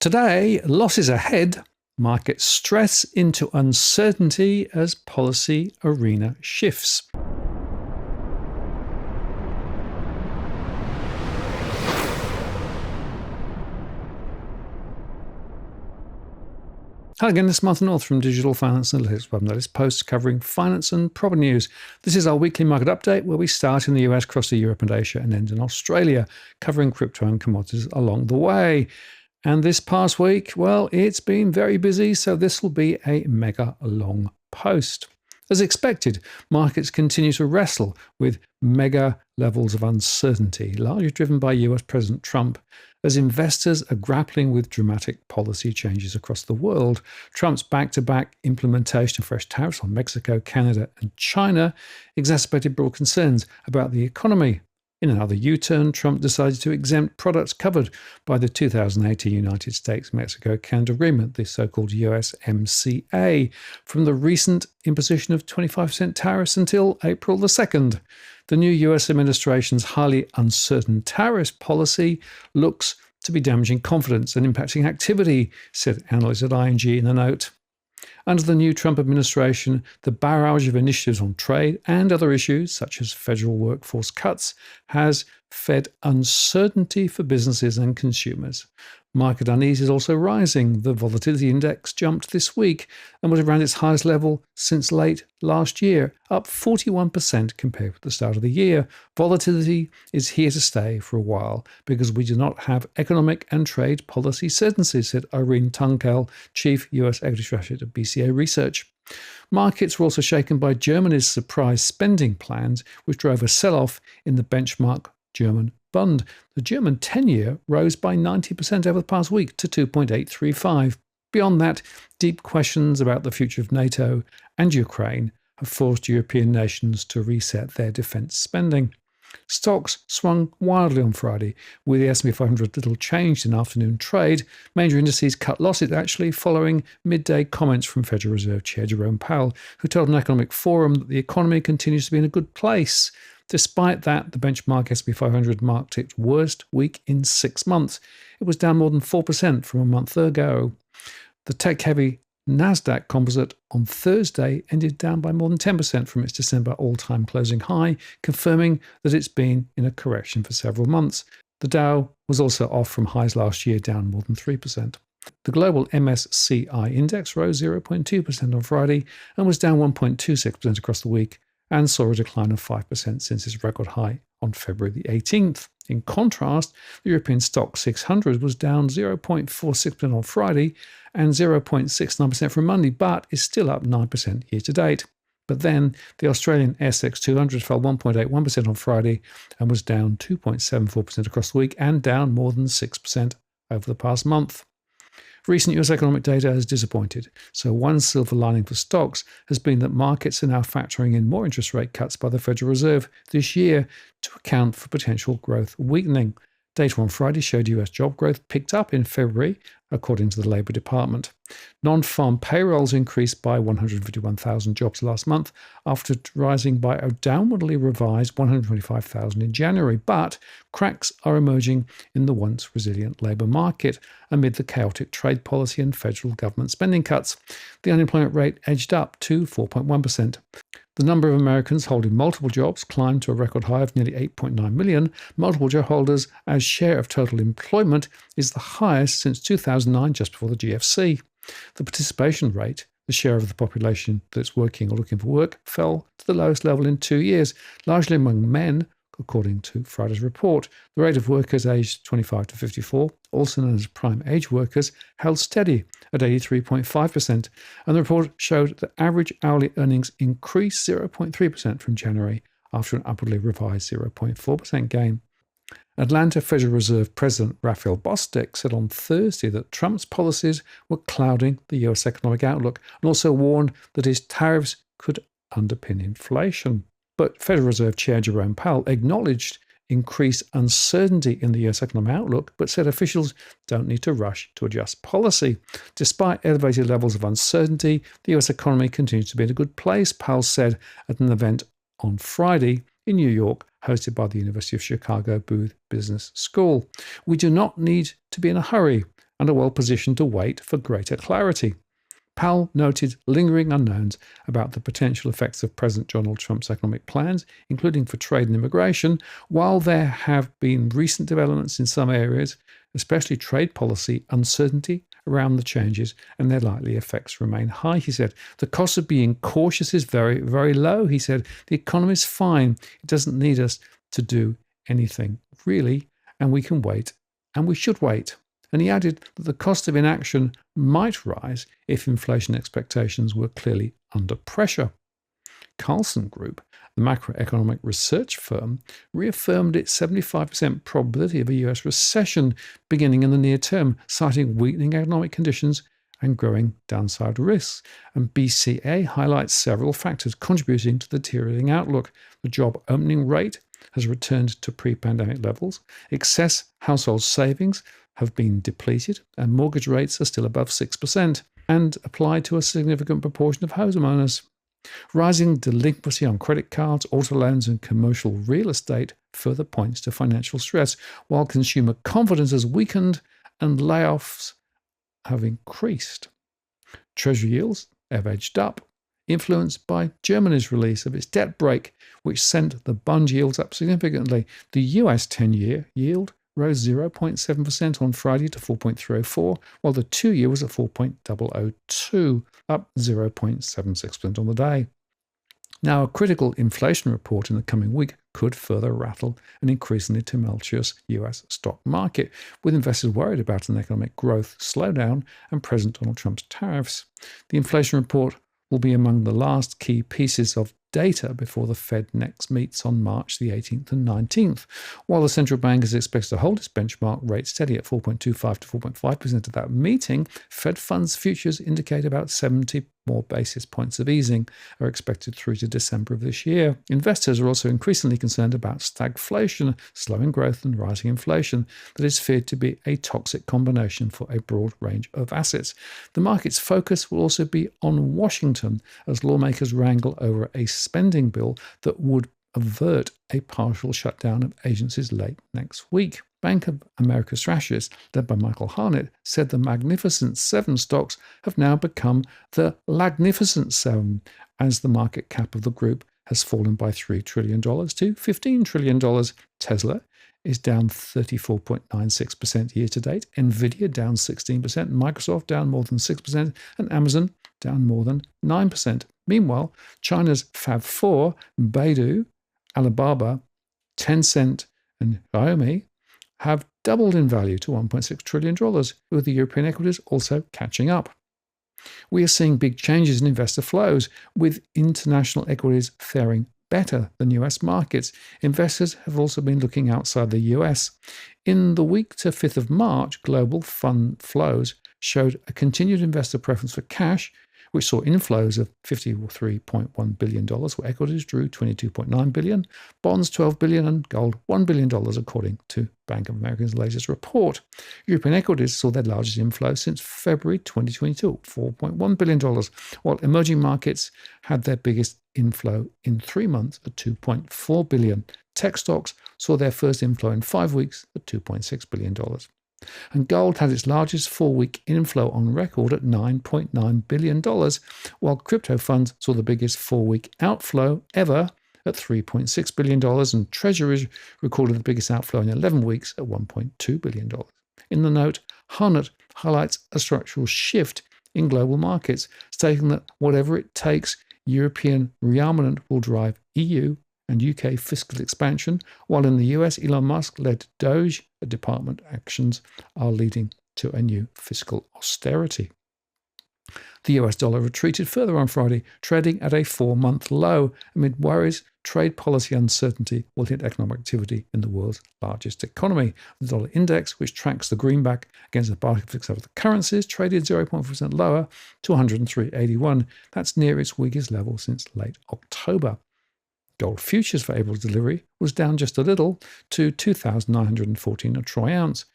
Today, losses ahead, market stress into uncertainty as policy arena shifts. Hi again, this is Martin North from Digital Finance Analytics Web Notice posts covering finance and property news. This is our weekly market update where we start in the US, cross to Europe and Asia, and end in Australia, covering crypto and commodities along the way. And this past week, well, it's been very busy, so this will be a mega long post. As expected, markets continue to wrestle with mega levels of uncertainty, largely driven by US President Trump, as investors are grappling with dramatic policy changes across the world. Trump's back-to-back implementation of fresh tariffs on Mexico, Canada, and China exacerbated broad concerns about the economy. In another U-turn, Trump decided to exempt products covered by the 2018 United States-Mexico-Canada Agreement, the so-called USMCA, from the recent imposition of 25% tariffs until April the 2nd. The new US administration's highly uncertain tariffs policy looks to be damaging confidence and impacting activity, said analysts at ING in a note. Under the new Trump administration, the barrage of initiatives on trade and other issues, such as federal workforce cuts, has fed uncertainty for businesses and consumers. Market unease is also rising. The Volatility index jumped this week and was around its highest level since late last year, up 41% compared with the start of the year. Volatility is here to stay for a while because we do not have economic and trade policy certainty, said Irene Tunkel, Chief US Equity Strategist at BCA Research. Markets were also shaken by Germany's surprise spending plans, which drove a sell-off in the benchmark German bond. The German 10-year rose by 90% over the past week to 2.835. Beyond that, deep questions about the future of NATO and Ukraine have forced European nations to reset their defence spending. Stocks swung wildly on Friday, with the S&P 500 little changed in afternoon trade. Major indices cut losses actually following midday comments from Federal Reserve Chair Jerome Powell, who told an economic forum that the economy continues to be in a good place. Despite that, the benchmark S&P 500 marked its worst week in 6 months. It was down more than 4% from a month ago. The tech-heavy Nasdaq composite on Thursday ended down by more than 10% from its December all-time closing high, confirming that it's been in a correction for several months. The Dow was also off from highs last year, down more than 3%. The global MSCI index rose 0.2% on Friday and was down 1.26% across the week, and saw a decline of 5% since its record high on February the 18th. In contrast, the European stock 600 was down 0.46% on Friday and 0.69% from Monday, but is still up 9% year to date. But then the Australian ASX 200 fell 1.81% on Friday and was down 2.74% across the week and down more than 6% over the past month. Recent US economic data has disappointed, so one silver lining for stocks has been that markets are now factoring in more interest rate cuts by the Federal Reserve this year to account for potential growth weakening. Data on Friday showed US job growth picked up in February, according to the Labour Department. Non-farm payrolls increased by 151,000 jobs last month, after rising by a downwardly revised 125,000 in January. But cracks are emerging in the once resilient labour market amid the chaotic trade policy and federal government spending cuts. The unemployment rate edged up to 4.1%. The number of Americans holding multiple jobs climbed to a record high of nearly 8.9 million. Multiple job holders as share of total employment is the highest since 2009, just before the GFC. The participation rate, the share of the population that's working or looking for work, fell to the lowest level in 2 years, largely among men, according to Friday's report. The rate of workers aged 25 to 54, also known as prime age workers, held steady at 83.5%, and the report showed that average hourly earnings increased 0.3% from January after an upwardly revised 0.4% gain. Atlanta Federal Reserve President Raphael Bostic said on Thursday that Trump's policies were clouding the US economic outlook and also warned that his tariffs could underpin inflation. But Federal Reserve Chair Jerome Powell acknowledged increased uncertainty in the US economic outlook, but said officials don't need to rush to adjust policy. Despite elevated levels of uncertainty, the US economy continues to be in a good place, Powell said at an event on Friday in New York, hosted by the University of Chicago Booth Business School. We do not need to be in a hurry. and are well positioned to wait for greater clarity. Powell noted lingering unknowns about the potential effects of President Donald Trump's economic plans, including for trade and immigration, while there have been recent developments in some areas, especially trade policy, uncertainty around the changes and their likely effects remain high, he said. The cost of being cautious is very, very low, he said. The economy is fine. It doesn't need us to do anything, really, and we can wait, and we should wait. And he added that the cost of inaction might rise if inflation expectations were clearly under pressure. Carlson Group, the macroeconomic research firm, reaffirmed its 75% probability of a US recession beginning in the near term, citing weakening economic conditions and growing downside risks. And BCA highlights several factors contributing to the deteriorating outlook. The job opening rate has returned to pre-pandemic levels. Excess household savings have been depleted, and mortgage rates are still above 6% and apply to a significant proportion of homeowners. Rising delinquency on credit cards, auto loans, and commercial real estate further points to financial stress, while consumer confidence has weakened and layoffs have increased. Treasury yields have edged up, influenced by Germany's release of its debt brake, which sent the bond yields up significantly. The US 10-year yield rose 0.7% on Friday to 4.304, while the 2-year was at 4.002, up 0.76% on the day. Now, a critical inflation report in the coming week could further rattle an increasingly tumultuous US stock market, with investors worried about an economic growth slowdown and President Donald Trump's tariffs. The inflation report will be among the last key pieces of data before the Fed next meets on March the 18th and 19th. While the central bank is expected to hold its benchmark rate steady at 4.25 to 4.5% at that meeting, Fed funds futures indicate about 70 more basis points of easing are expected through to December of this year. Investors are also increasingly concerned about stagflation, slowing growth and rising inflation that is feared to be a toxic combination for a broad range of assets. The market's focus will also be on Washington as lawmakers wrangle over a spending bill that would avert a partial shutdown of agencies late next week. Bank of America strategist, led by Michael Harnett, said the Magnificent Seven stocks have now become the Lagnificent Seven, as the market cap of the group has fallen by $3 trillion to $15 trillion. Tesla is down 34.96% year to date, Nvidia down 16%, Microsoft down more than 6%, and Amazon down more than 9%. Meanwhile, China's Fab4, Baidu, Alibaba, Tencent, and Xiaomi have doubled in value to $1.6 trillion, with the European equities also catching up. We are seeing big changes in investor flows, with international equities faring better than US markets. Investors have also been looking outside the US. In the week to 5th of March, global fund flows showed a continued investor preference for cash, which saw inflows of $53.1 billion, where equities drew $22.9 billion, bonds $12 billion, and gold $1 billion, according to Bank of America's latest report. European equities saw their largest inflow since February 2022, $4.1 billion, while emerging markets had their biggest inflow in 3 months at $2.4 billion. Tech stocks saw their first inflow in 5 weeks at $2.6 billion. And gold had its largest 4-week inflow on record at $9.9 billion, while crypto funds saw the biggest 4-week outflow ever at $3.6 billion, and treasuries recorded the biggest outflow in 11 weeks at $1.2 billion. In the note, Harnett highlights a structural shift in global markets, stating that whatever it takes, European rearmament will drive EU and UK fiscal expansion, while in the US, Elon Musk-led Doge department actions are leading to a new fiscal austerity. The US dollar retreated further on Friday, trading at a 4-month low amid worries trade policy uncertainty will hit economic activity in the world's largest economy. The dollar index, which tracks the greenback against a basket of other currencies, traded 0.4% lower to 103.81. That's near its weakest level since late October. Gold futures for April delivery was down just a little to $2,914 a troy ounce.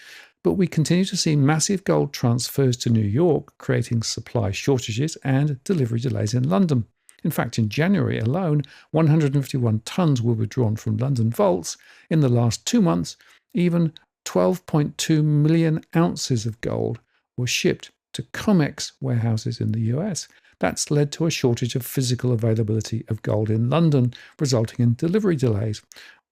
But we continue to see massive gold transfers to New York, creating supply shortages and delivery delays in London. In fact, in January alone, 151 tons were withdrawn from London vaults. In the last 2 months, even 12.2 million ounces of gold were shipped to COMEX warehouses in the US. That's led to a shortage of physical availability of gold in London, resulting in delivery delays.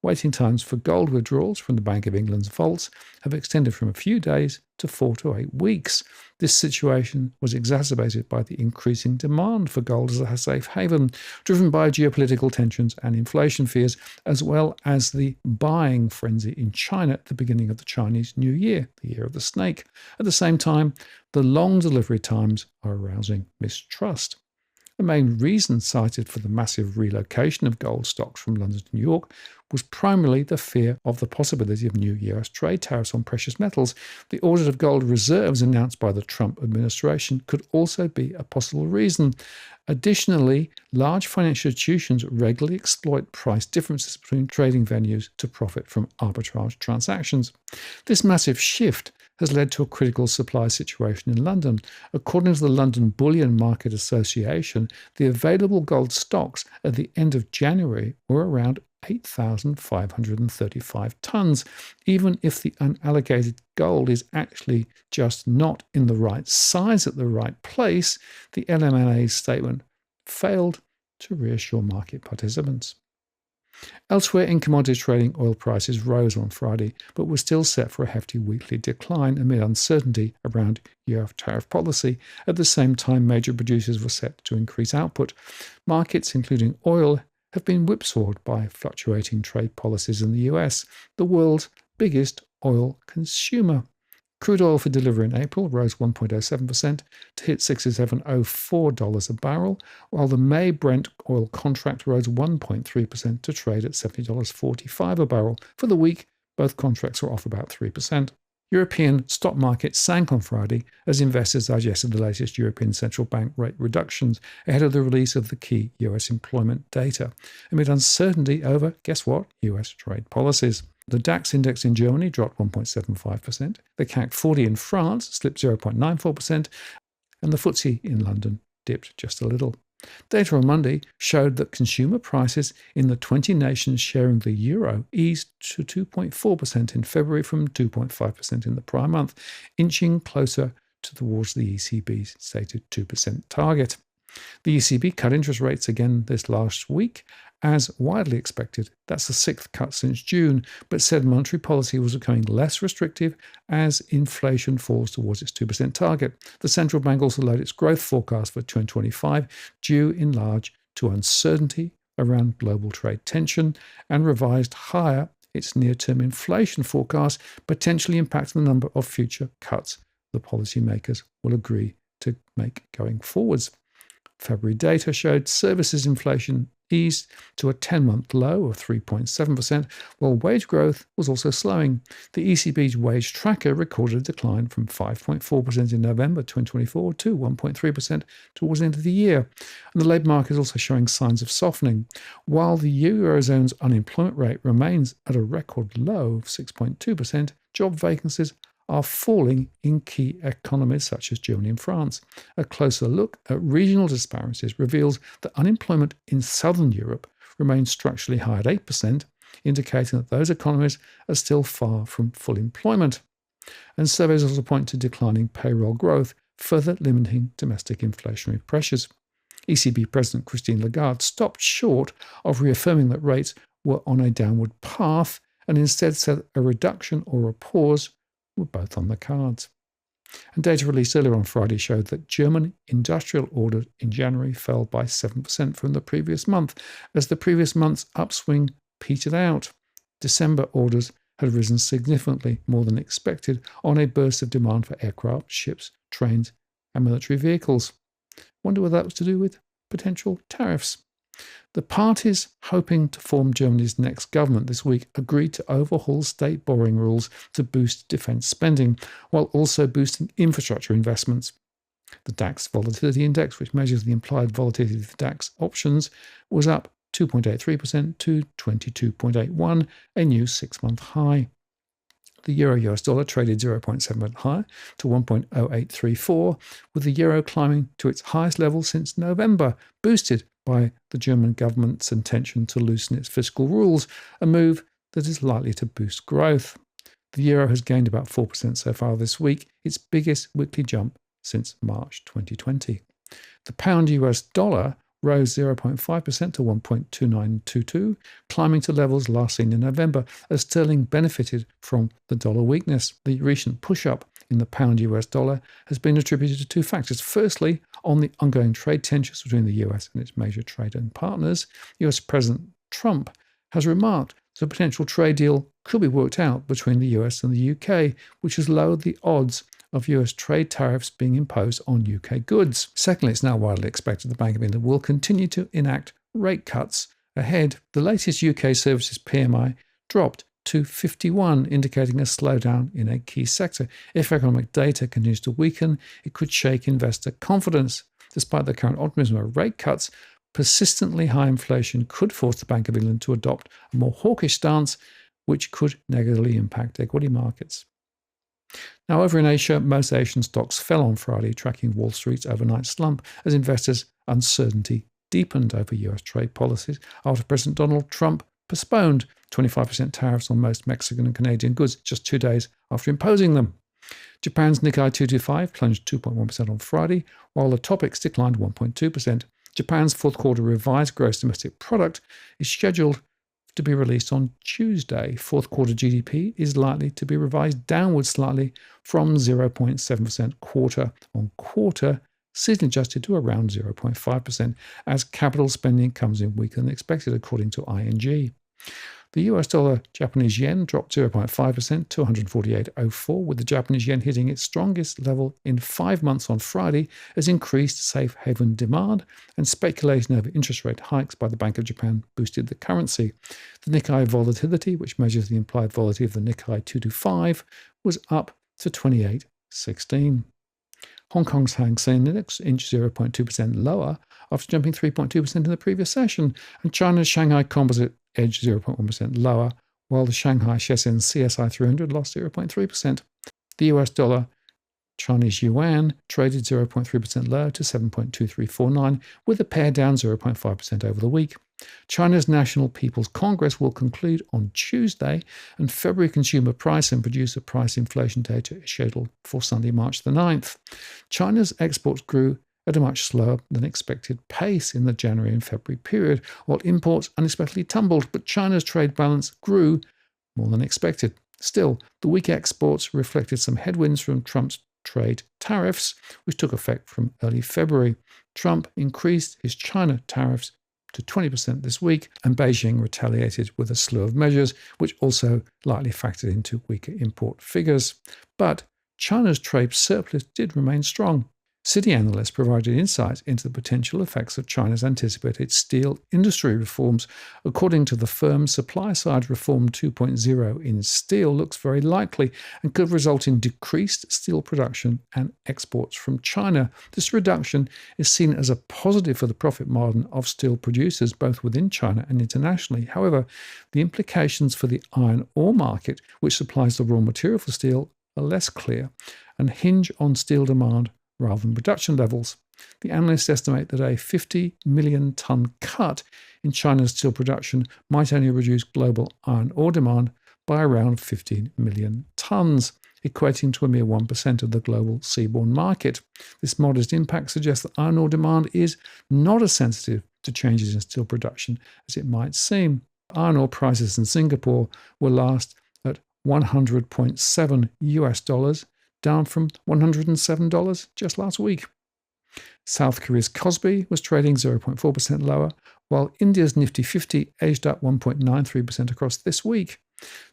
Waiting times for gold withdrawals from the Bank of England's vaults have extended from a few days to 4 to 8 weeks. This situation was exacerbated by the increasing demand for gold as a safe haven, driven by geopolitical tensions and inflation fears, as well as the buying frenzy in China at the beginning of the Chinese New Year, the year of the snake. At the same time, the long delivery times are arousing mistrust. The main reason cited for the massive relocation of gold stocks from London to New York was primarily the fear of the possibility of new US trade tariffs on precious metals. The audit of gold reserves announced by the Trump administration could also be a possible reason. Additionally, large financial institutions regularly exploit price differences between trading venues to profit from arbitrage transactions. This massive shift has led to a critical supply situation in London. According to the London Bullion Market Association, the available gold stocks at the end of January were around 8,535 tons, even if the unallocated gold is actually just not in the right size at the right place. The LMNA's statement failed to reassure market participants. Elsewhere in commodities trading, oil prices rose on Friday, but were still set for a hefty weekly decline amid uncertainty around US tariff policy. At the same time, major producers were set to increase output. Markets, including oil, have been whipsawed by fluctuating trade policies in the US, the world's biggest oil consumer. Crude oil for delivery in April rose 1.07% to hit $67.04 a barrel, while the May Brent oil contract rose 1.3% to trade at $70.45 a barrel. For the week, both contracts were off about 3%. European stock markets sank on Friday as investors digested the latest European Central Bank rate reductions ahead of the release of the key US employment data, amid uncertainty over, guess what, US trade policies. The DAX index in Germany dropped 1.75%, the CAC 40 in France slipped 0.94%, and the FTSE in London dipped just a little. Data on Monday showed that consumer prices in the 20 nations sharing the euro eased to 2.4% in February from 2.5% in the prior month, inching closer towards the ECB's stated 2% target. The ECB cut interest rates again this last week, as widely expected. That's the 6th cut since June, but said monetary policy was becoming less restrictive as inflation falls towards its 2% target. The central bank also lowered its growth forecast for 2025, due in large to uncertainty around global trade tension, and revised higher its near-term inflation forecast, potentially impacting the number of future cuts the policymakers will agree to make going forwards. February data showed services inflation eased to a 10-month low of 3.7%, while wage growth was also slowing. The ECB's wage tracker recorded a decline from 5.4% in November 2024 to 1.3% towards the end of the year. And the labour market is also showing signs of softening. While the Eurozone's unemployment rate remains at a record low of 6.2%, job vacancies are falling in key economies such as Germany and France. A closer look at regional disparities reveals that unemployment in southern Europe remains structurally high at 8%, indicating that those economies are still far from full employment. And surveys also point to declining payroll growth, further limiting domestic inflationary pressures. ECB President Christine Lagarde stopped short of reaffirming that rates were on a downward path and instead said a reduction or a pause were both on the cards. And data released earlier on Friday showed that German industrial orders in January fell by 7% from the previous month, as the previous month's upswing petered out. December orders had risen significantly more than expected on a burst of demand for aircraft, ships, trains, and military vehicles. Wonder whether that was to do with potential tariffs. The parties hoping to form Germany's next government this week agreed to overhaul state borrowing rules to boost defence spending, while also boosting infrastructure investments. The DAX Volatility Index, which measures the implied volatility of the DAX options, was up 2.83% to 22.81, a new 6-month high. The euro-US dollar traded 0.7% higher to 1.0834, with the euro climbing to its highest level since November, boosted by the German government's intention to loosen its fiscal rules, a move that is likely to boost growth. The euro has gained about 4% so far this week, its biggest weekly jump since March 2020. The pound US dollar rose 0.5% to 1.2922, climbing to levels last seen in November as sterling benefited from the dollar weakness. The recent push-up in the pound US dollar has been attributed to two factors. Firstly, on the ongoing trade tensions between the US and its major trading partners, US President Trump has remarked that a potential trade deal could be worked out between the US and the UK, which has lowered the odds of US trade tariffs being imposed on UK goods. Secondly, it's now widely expected the Bank of England will continue to enact rate cuts ahead. The latest UK services PMI dropped to 51, indicating a slowdown in a key sector. If economic data continues to weaken, it could shake investor confidence. Despite the current optimism of rate cuts, persistently high inflation could force the Bank of England to adopt a more hawkish stance, which could negatively impact equity markets. Now, over in Asia, most Asian stocks fell on Friday, tracking Wall Street's overnight slump as investors' uncertainty deepened over US trade policies after President Donald Trump postponed 25% tariffs on most Mexican and Canadian goods just 2 days after imposing them. Japan's Nikkei 225 plunged 2.1% on Friday, while the Topix declined 1.2%. Japan's fourth quarter revised gross domestic product is scheduled to be released on Tuesday. Fourth quarter GDP is likely to be revised downwards slightly from 0.7% quarter on quarter, seasonally adjusted to around 0.5%, as capital spending comes in weaker than expected, according to ING. The US dollar Japanese yen dropped 0.5% to 148.04, with the Japanese yen hitting its strongest level in 5 months on Friday as increased safe haven demand and speculation over interest rate hikes by the Bank of Japan boosted the currency. The Nikkei Volatility, which measures the implied volatility of the Nikkei 225, was up to 28.16. Hong Kong's Hang Seng Index inched 0.2% lower after jumping 3.2% in the previous session, and China's Shanghai Composite edged 0.1% lower, while the Shanghai Shenzhen CSI 300 lost 0.3%. The US dollar Chinese yuan traded 0.3% lower to 7.2349, with the pair down 0.5% over the week. China's National People's Congress will conclude on Tuesday, and February consumer price and producer price inflation data is scheduled for Sunday, March the 9th. China's exports grew at a much slower than expected pace in the January and February period, while imports unexpectedly tumbled, but China's trade balance grew more than expected. Still, the weak exports reflected some headwinds from Trump's trade tariffs, which took effect from early February. Trump increased his China tariffs to 20% this week, and Beijing retaliated with a slew of measures, which also likely factored into weaker import figures. But China's trade surplus did remain strong. Citi analysts provided insights into the potential effects of China's anticipated steel industry reforms. According to the firm, supply-side reform 2.0 in steel looks very likely and could result in decreased steel production and exports from China. This reduction is seen as a positive for the profit margin of steel producers, both within China and internationally. However, the implications for the iron ore market, which supplies the raw material for steel, are less clear and hinge on steel demand rather than production levels. The analysts estimate that a 50 million tonne cut in China's steel production might only reduce global iron ore demand by around 15 million tonnes, equating to a mere 1% of the global seaborne market. This modest impact suggests that iron ore demand is not as sensitive to changes in steel production as it might seem. Iron ore prices in Singapore were last at $100.7 US, down from $107 just last week. South Korea's Kospi was trading 0.4% lower, while India's Nifty 50 edged up 1.93% across this week.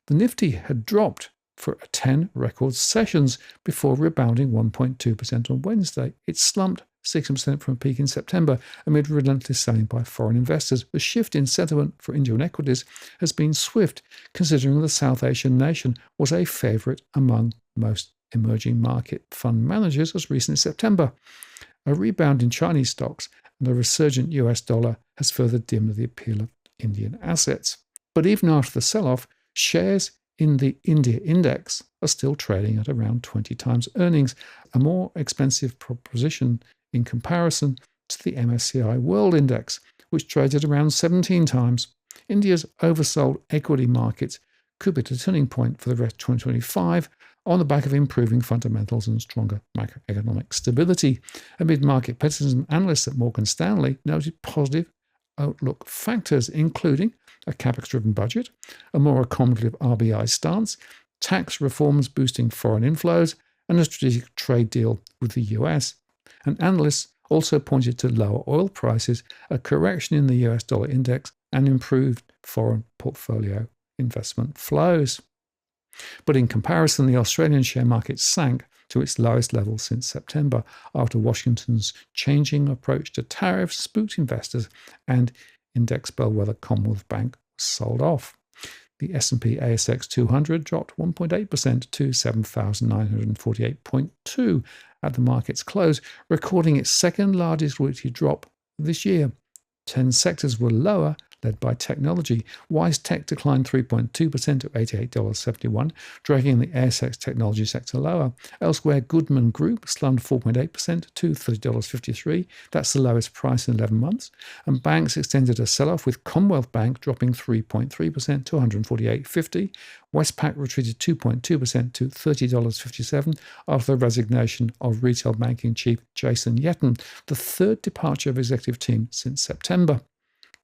The Nifty had dropped for 10 record sessions before rebounding 1.2% on Wednesday. It slumped 6% from a peak in September amid relentless selling by foreign investors. The shift in sentiment for Indian equities has been swift, considering the South Asian nation was a favourite among most emerging market fund managers as recent as September. A rebound in Chinese stocks and a resurgent US dollar has further dimmed the appeal of Indian assets. But even after the sell-off, shares in the India index are still trading at around 20 times earnings, a more expensive proposition in comparison to the MSCI World Index, which trades at around 17 times. India's oversold equity markets could be the turning point for the rest of 2025 on the back of improving fundamentals and stronger macroeconomic stability. Amid market pessimism, analysts at Morgan Stanley noted positive outlook factors, including a capex-driven budget, a more accommodative RBI stance, tax reforms boosting foreign inflows, and a strategic trade deal with the US. And analysts also pointed to lower oil prices, a correction in the US dollar index, and improved foreign portfolio investment flows. But in comparison, the Australian share market sank to its lowest level since September after Washington's changing approach to tariffs spooked investors and index bellwether Commonwealth Bank was sold off. The S&P ASX 200 dropped 1.8% to 7,948.2 at the market's close, recording its second largest weekly drop this year. 10 sectors were lower, led by technology. WiseTech declined 3.2% to $88.71, dragging the ASX technology sector lower. Elsewhere, Goodman Group slumped 4.8% to $30.53. That's the lowest price in 11 months. And banks extended a sell-off, with Commonwealth Bank dropping 3.3% to $148.50. Westpac retreated 2.2% to $30.57 after the resignation of retail banking chief Jason Yetton, the third departure of executive team since September.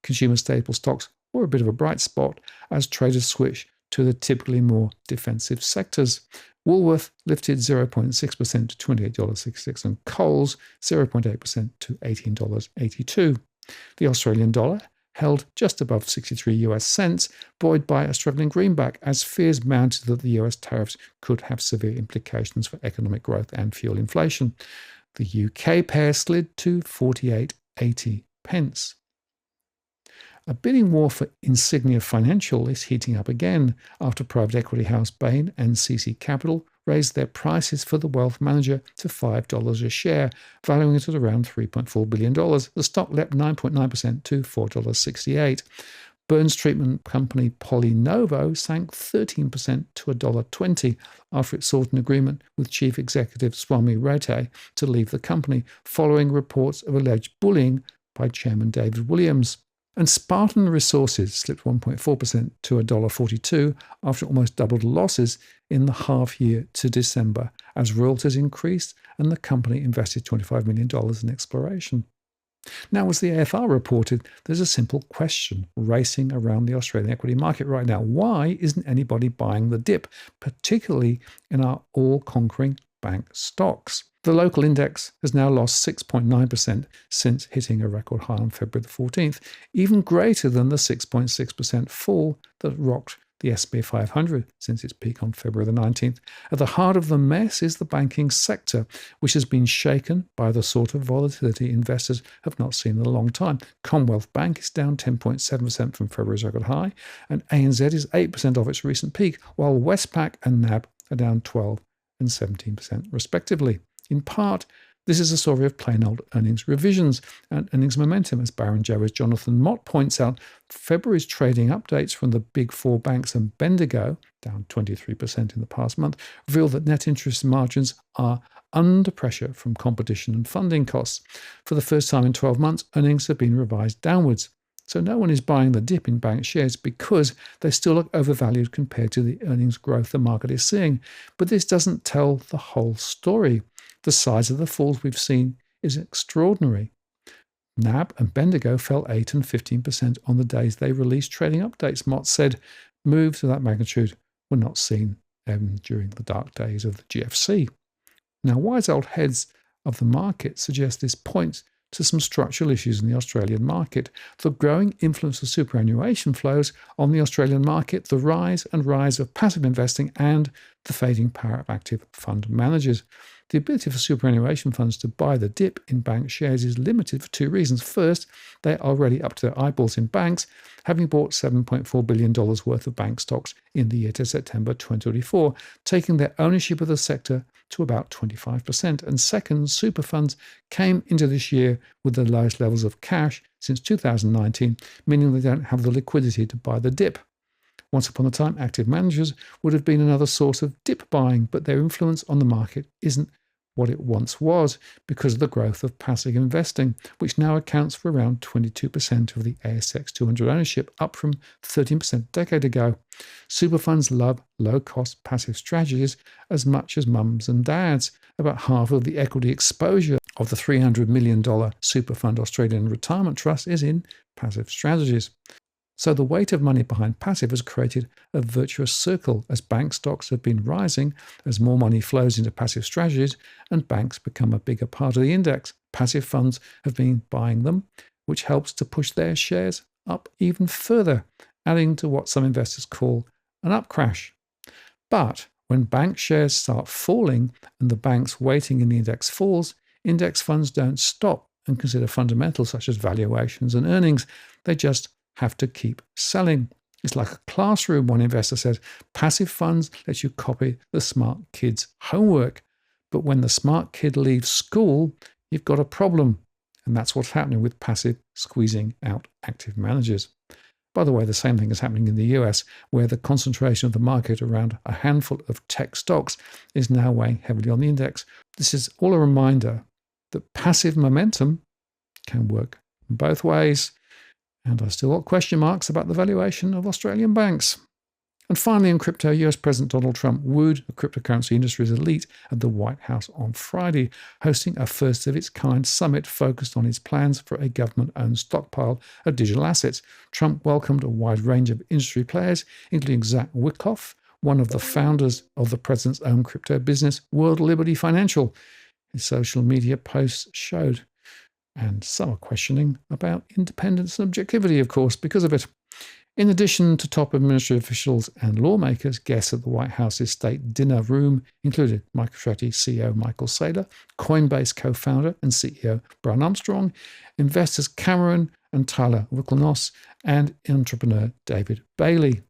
Consumer staple stocks were a bit of a bright spot as traders switched to the typically more defensive sectors. Woolworth lifted 0.6% to $28.66 and Coles 0.8% to $18.82. The Australian dollar held just above 63 US cents, buoyed by a struggling greenback as fears mounted that the US tariffs could have severe implications for economic growth and fuel inflation. The UK pair slid to 48.80 pence. A bidding war for Insignia Financial is heating up again after private equity house Bain and CC Capital raised their prices for the wealth manager to $5 a share, valuing it at around $3.4 billion. The stock leapt 9.9% to $4.68. Burns treatment company PolyNovo sank 13% to $1.20 after it sought an agreement with chief executive Swami Ratte to leave the company following reports of alleged bullying by chairman David Williams. And Spartan Resources slipped 1.4% to $1.42 after almost doubled losses in the half year to December as royalties increased and the company invested $25 million in exploration. Now, as the AFR reported, there's a simple question racing around the Australian equity market right now. Why isn't anybody buying the dip, particularly in our all-conquering bank stocks? The local index has now lost 6.9% since hitting a record high on February the 14th, even greater than the 6.6% fall that rocked the SP 500 since its peak on February the 19th. At the heart of the mess is the banking sector, which has been shaken by the sort of volatility investors have not seen in a long time. Commonwealth Bank is down 10.7% from February's record high, and ANZ is 8% off its recent peak, while Westpac and NAB are down 12% and 17% respectively. In part, this is a story of plain old earnings revisions and earnings momentum. As Barrenjoey's Jonathan Mott points out, February's trading updates from the big four banks and Bendigo, down 23% in the past month, reveal that net interest margins are under pressure from competition and funding costs. For the first time in 12 months, earnings have been revised downwards. So no one is buying the dip in bank shares because they still look overvalued compared to the earnings growth the market is seeing. But this doesn't tell the whole story. The size of the falls we've seen is extraordinary. NAB and Bendigo fell 8% and 15% on the days they released trading updates. Mott said moves of that magnitude were not seen during the dark days of the GFC. Now, wise old heads of the market suggest this points to some structural issues in the Australian market: the growing influence of superannuation flows on the Australian market, the rise of passive investing, and the fading power of active fund managers. The ability for superannuation funds to buy the dip in bank shares is limited for two reasons. First, they are already up to their eyeballs in banks, having bought $7.4 billion worth of bank stocks in the year to September 2024, taking their ownership of the sector to about 25%. And second, super funds came into this year with the lowest levels of cash since 2019, meaning they don't have the liquidity to buy the dip. Once upon a time, active managers would have been another source of dip buying, but their influence on the market isn't what it once was because of the growth of passive investing, which now accounts for around 22% of the ASX 200 ownership, up from 13% a decade ago. Super funds love low-cost passive strategies as much as mums and dads. About half of the equity exposure of the $300 million super fund Australian Retirement Trust is in passive strategies. So the weight of money behind passive has created a virtuous circle as bank stocks have been rising as more money flows into passive strategies and banks become a bigger part of the index. Passive funds have been buying them, which helps to push their shares up even further, adding to what some investors call an up crash. But when bank shares start falling and the bank's weighting in the index falls, index funds don't stop and consider fundamentals such as valuations and earnings. They just have to keep selling. It's like a classroom, one investor said. Passive funds let you copy the smart kid's homework. But when the smart kid leaves school, you've got a problem. And that's what's happening with passive squeezing out active managers. By the way, the same thing is happening in the US, where the concentration of the market around a handful of tech stocks is now weighing heavily on the index. This is all a reminder that passive momentum can work both ways. And I've still got question marks about the valuation of Australian banks. And finally, in crypto, US President Donald Trump wooed the cryptocurrency industry's elite at the White House on Friday, hosting a first-of-its-kind summit focused on his plans for a government-owned stockpile of digital assets. Trump welcomed a wide range of industry players, including Zach Wyckoff, one of the founders of the president's own crypto business, World Liberty Financial. His social media posts showed. And some are questioning about independence and objectivity, of course, because of it. In addition to top administrative officials and lawmakers, guests at the White House's state dinner room included MicroStrategy CEO Michael Saylor, Coinbase co-founder and CEO Brian Armstrong, investors Cameron and Tyler Winklevoss, and entrepreneur David Bailey.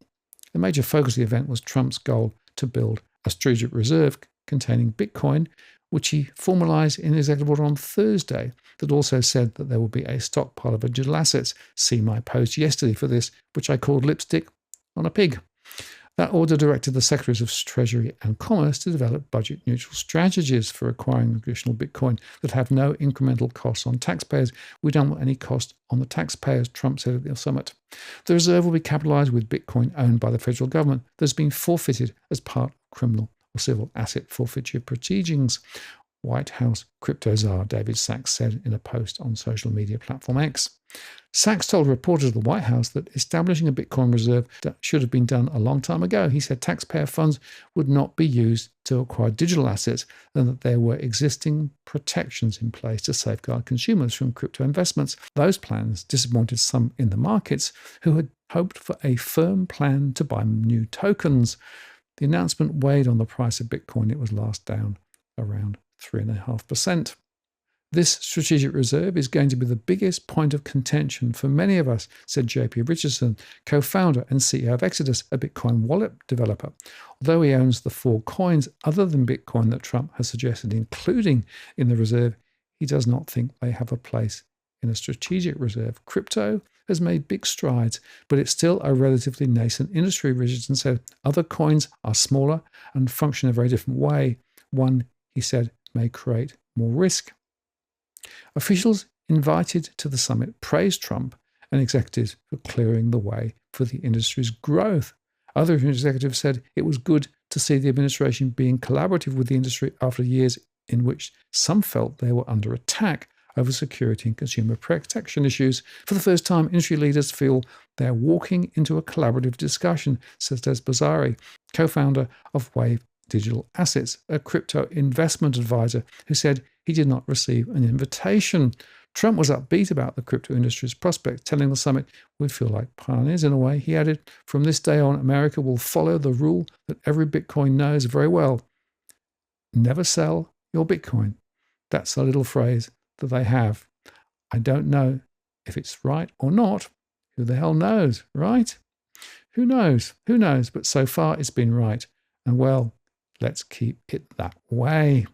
The major focus of the event was Trump's goal to build a strategic reserve containing Bitcoin, which he formalized in his executive order on Thursday, that also said that there will be a stockpile of digital assets. See my post yesterday for this, which I called lipstick on a pig. That order directed the Secretaries of Treasury and Commerce to develop budget-neutral strategies for acquiring additional Bitcoin that have no incremental costs on taxpayers. We don't want any cost on the taxpayers, Trump said at the summit. The reserve will be capitalized with Bitcoin owned by the federal government that has been forfeited as part of criminal or civil asset forfeiture proceedings. White House crypto czar David Sachs said in a post on social media platform X. Sachs told reporters at the White House that establishing a Bitcoin reserve should have been done a long time ago. He said taxpayer funds would not be used to acquire digital assets and that there were existing protections in place to safeguard consumers from crypto investments. Those plans disappointed some in the markets who had hoped for a firm plan to buy new tokens. The announcement weighed on the price of Bitcoin. It was last down around 3.5%. This strategic reserve is going to be the biggest point of contention for many of us, said JP Richardson, co-founder and CEO of Exodus, a Bitcoin wallet developer. Although he owns the 4 coins other than Bitcoin that Trump has suggested including in the reserve, he does not think they have a place in a strategic reserve. Crypto has made big strides, but it's still a relatively nascent industry, Richardson said. Other coins are smaller and function in a very different way. One, he said, may create more risk. Officials invited to the summit praised Trump and executives for clearing the way for the industry's growth. Other executives said it was good to see the administration being collaborative with the industry after years in which some felt they were under attack over security and consumer protection issues. For the first time, industry leaders feel they're walking into a collaborative discussion, says Des Bazzari, co-founder of Wave Digital Assets, a crypto investment advisor, who said he did not receive an invitation. Trump was upbeat about the crypto industry's prospects, telling the summit, "We feel like pioneers in a way." He added, "From this day on, America will follow the rule that every Bitcoin knows very well. Never sell your Bitcoin." That's a little phrase that they have. I don't know if it's right or not. Who the hell knows, right? Who knows? Who knows? But so far it's been right. And well, let's keep it that way.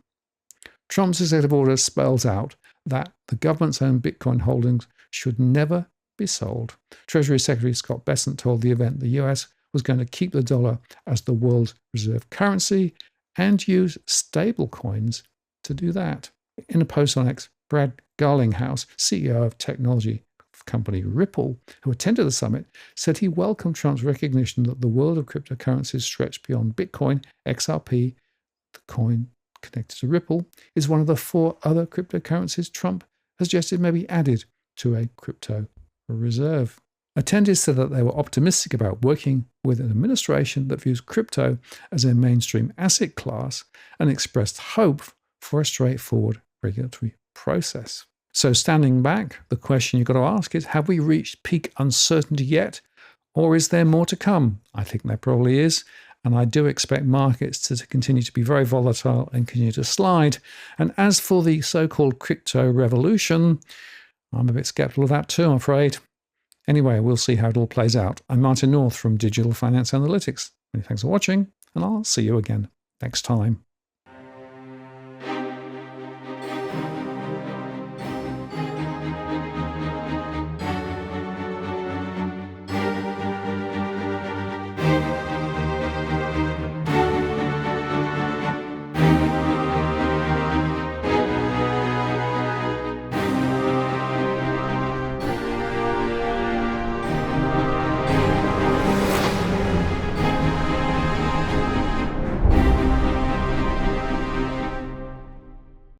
Trump's executive order spells out that the government's own Bitcoin holdings should never be sold. Treasury Secretary Scott Bessent told the event the US was going to keep the dollar as the world's reserve currency and use stable coins to do that. In a post on X, Brad Garlinghouse, CEO of technology company Ripple, who attended the summit, said he welcomed Trump's recognition that the world of cryptocurrencies stretched beyond Bitcoin. XRP, the coin connected to Ripple, is one of the 4 other cryptocurrencies Trump has suggested may be added to a crypto reserve. Attendees said that they were optimistic about working with an administration that views crypto as a mainstream asset class and expressed hope for a straightforward regulatory process. So standing back, the question you've got to ask is, have we reached peak uncertainty yet? Or is there more to come? I think there probably is. And I do expect markets to continue to be very volatile and continue to slide. And as for the so-called crypto revolution, I'm a bit skeptical of that too, I'm afraid. Anyway, we'll see how it all plays out. I'm Martin North from Digital Finance Analytics. Many thanks for watching, and I'll see you again next time.